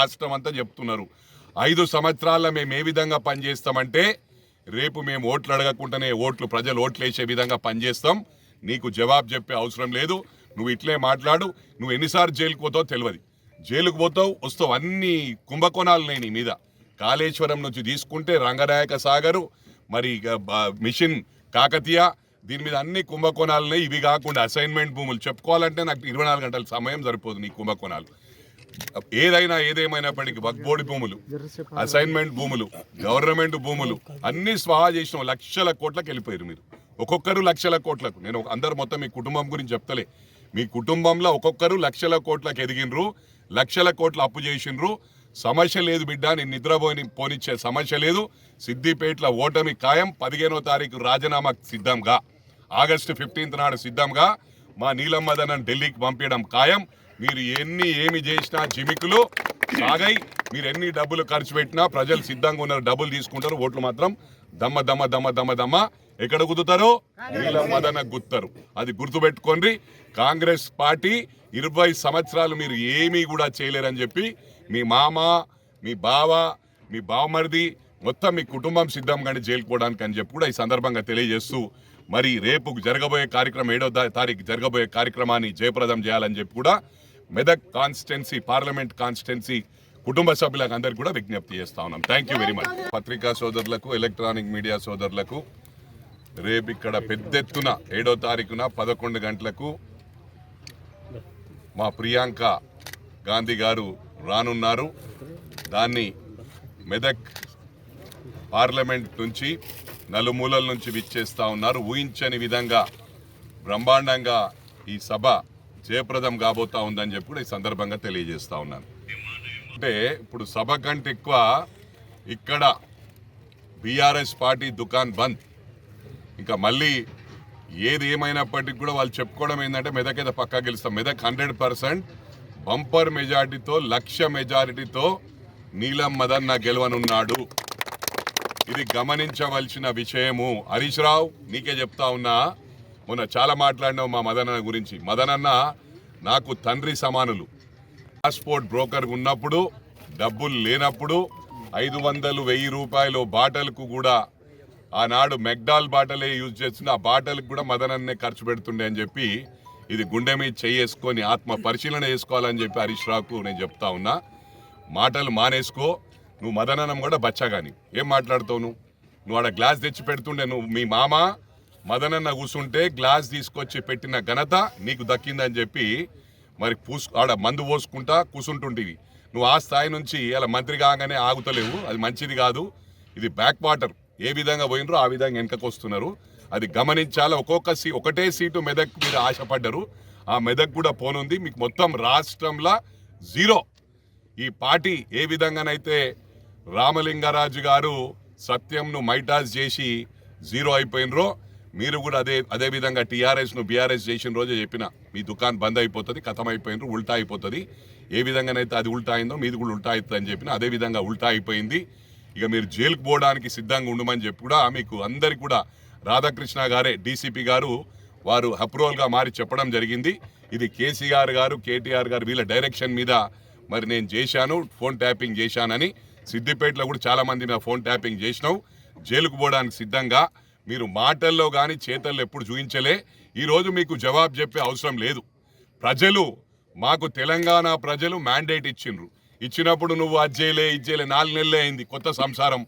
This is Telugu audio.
రాష్ట్రం అంతా చెప్తున్నారు. 5 సంవత్సరాల్లో మేము ఏ విధంగా పనిచేస్తామంటే రేపు మేము ఓట్లు అడగకుండానే ప్రజలు ఓట్లు వేసే విధంగా పనిచేస్తాం. నీకు జవాబు చెప్పే అవసరం లేదు. నువ్వు ఇట్లే మాట్లాడు. నువ్వు ఎన్నిసార్లు జైలుకు పోతావు తెలియదు. జైలుకు పోతావు వస్తావు. అన్ని కుంభకోణాలు నీ మీద. కాళేశ్వరం నుంచి తీసుకుంటే రంగనాయక సాగరు, మరి మిషన్ కాకతీయ, దీని మీద అన్ని కుంభకోణాలనే. ఇవి కాకుండా అసైన్మెంట్ భూములు చెప్పుకోవాలంటే నాకు 24 గంటల సమయం సరిపోదు. నీ కుంభకోణాలు ఏదేమైనప్పటికీ వక్బోర్డు భూములు, అసైన్మెంట్ భూములు, గవర్నమెంట్ భూములు అన్ని స్వాహా చేసిన లక్షల కోట్లకు వెళ్ళిపోయారు మీరు. ఒక్కొక్కరు లక్షల కోట్లకు. నేను అందరు మొత్తం మీ కుటుంబం గురించి చెప్తలే. మీ కుటుంబంలో ఒక్కొక్కరు లక్షల కోట్లకు ఎదిగినరు, లక్షల కోట్ల అప్పు చేసినరు. సమస్య లేదు బిడ్డ, నేను పోనిచ్చే సమస్య లేదు. సిద్దిపేటలో ఓటమి ఖాయం. 15వ తారీఖు రాజీనామా సిద్ధంగా, ఆగస్టు 15 నాడు సిద్ధంగా మా నీలం మదన్ ఢిల్లీకి పంపించడం ఖాయం. మీరు ఏమి చేసినా జిమికులు సాగై, మీరు ఎన్ని డబ్బులు ఖర్చు పెట్టినా ప్రజలు సిద్ధంగా ఉన్నారు, డబ్బులు తీసుకుంటారు. ఓట్లు మాత్రం దమ్మ దమ్మ దమ్మ దమ్మ దమ్మ ఎక్కడ గుద్దుతారో నీలం మదన గుర్తారు. అది గుర్తుపెట్టుకోండి. కాంగ్రెస్ పార్టీ 20 సంవత్సరాలు మీరు ఏమీ కూడా చేయలేరని చెప్పి మీ మామ, మీ బావ, మీ బావమరిది మొత్తం మీ కుటుంబం సిద్ధంగా జైలుకోవడానికి అని చెప్పి కూడా ఈ సందర్భంగా తెలియజేస్తూ, మరి రేపు జరగబోయే కార్యక్రమం 7వ తారీఖు జరగబోయే కార్యక్రమాన్ని జయప్రదం చేయాలని చెప్పి కూడా మెదక్ కాన్స్టిట్యున్సీ, పార్లమెంట్ కాన్స్టిట్యున్సీ కుటుంబ సభ్యులకు అందరికీ కూడా విజ్ఞప్తి చేస్తా ఉన్నాం. Thank you very much. పత్రికా సోదరులకు, ఎలక్ట్రానిక్ మీడియా సోదరులకు రేపు ఇక్కడ పెద్ద ఎత్తున 7వ తారీఖున 11 గంటలకు మా ప్రియాంక గాంధీ గారు రానున్నారు. దాన్ని మెదక్ పార్లమెంట్ నుంచి నలుమూలల నుంచి విచ్చేస్తూ ఉన్నారు. ఊహించని విధంగా బ్రహ్మాండంగా ఈ సభ జయప్రదం కాబోతా ఉందని చెప్పి కూడా ఈ సందర్భంగా తెలియజేస్తా ఉన్నాను. అంటే ఇప్పుడు సభ కంటే ఎక్కువ ఇక్కడ బీఆర్ఎస్ పార్టీ దుకాన్ బంద్. ఇంకా మళ్ళీ ఏది ఏమైనప్పటికీ కూడా వాళ్ళు చెప్పుకోవడం ఏంటంటే మెదక్ అయితే పక్కా గెలుస్తాం. మెదక్ 100% బంపర్ మెజార్టీతో, 1,00,000 మెజారిటీతో నీలం మదన్ గెలవనున్నాడు. ఇది గమనించవలసిన విషయము. హరీష్ రావు, నీకే చెప్తా ఉన్నా, మొన్న చాలా మాట్లాడినావు మా మదనన్న గురించి. మదనన్న నాకు తండ్రి సమానులు. పాస్పోర్ట్ బ్రోకర్ ఉన్నప్పుడు, డబ్బులు లేనప్పుడు 500-1000 రూపాయలు బాటలకు కూడా ఆనాడు మెక్డాల్ బాటలే యూజ్ చేస్తున్న ఆ బాటలకు కూడా మదనన్నే ఖర్చు పెడుతుండే అని చెప్పి, ఇది గుండె మీద చేసుకొని ఆత్మ పరిశీలన చేసుకోవాలని చెప్పి హరీష్ రావుకు నేను చెప్తా ఉన్నా. మాటలు మానేసుకో. నువ్వు మదనన్నం కూడా బచ్చగాని ఏం మాట్లాడుతావు? నువ్వు ఆడ గ్లాస్ తెచ్చి పెడుతుండే. నువ్వు మీ మామ మదనన్న కూర్చుంటే గ్లాస్ తీసుకొచ్చి పెట్టిన ఘనత నీకు దక్కిందని చెప్పి మరి ఆడ మందు పోసుకుంటా కూర్చుంటుంటివి. నువ్వు ఆ స్థాయి నుంచి అలా మంత్రి కాగానే ఆగుతలేవు. అది మంచిది కాదు. ఇది బ్యాక్ వాటర్. ఏ విధంగా పోయినరో ఆ విధంగా వెనకకు వస్తున్నారు. అది గమనించాలి. ఒకటే సీటు మెదక్ మీద ఆశపడ్డారు. ఆ మెదక్ కూడా పోనుంది. మీకు మొత్తం రాష్ట్రంలో 0. ఈ పార్టీ ఏ విధంగానైతే రామలింగరాజు గారు సత్యంను మైటాస్ చేసి 0 అయిపోయినరో, మీరు కూడా అదే విధంగా టీఆర్ఎస్ను బీఆర్ఎస్ చేసిన రోజే చెప్పిన మీ దుకాణం బంద్ అయిపోతుంది, ఖతం అయిపోయినరు, ఉల్టా అయిపోతుంది. ఏ విధంగానైతే అది ఉల్టా అయిందో మీది కూడా ఉల్టా అవుతుంది అని చెప్పిన అదే విధంగా ఉల్టా అయిపోయింది. ఇక మీరు జైలుకు పోవడానికి సిద్ధంగా ఉండమని చెప్పి కూడా మీకు అందరికి కూడా రాధాకృష్ణ గారే, డీసీపీ గారు, వారు అప్రూవల్గా మారి చెప్పడం జరిగింది. ఇది కేసీఆర్ గారు, కేటీఆర్ గారు వీళ్ళ డైరెక్షన్ మీద మరి నేను చేశాను, ఫోన్ ట్యాపింగ్ చేశానని. సిద్దిపేటలో కూడా చాలామంది మీద ఫోన్ ట్యాపింగ్ చేసినావు. జైలుకు పోవడానికి సిద్ధంగా. మీరు మాటల్లో కానీ చేతల్లో ఎప్పుడు చూపించలే. ఈరోజు మీకు జవాబు చెప్పే అవసరం లేదు. ప్రజలు, మాకు తెలంగాణ ప్రజలు మ్యాండేట్ ఇచ్చినప్పుడు నువ్వు అది చేయలే 4 నెలలే అయింది కొత్త సంసారం.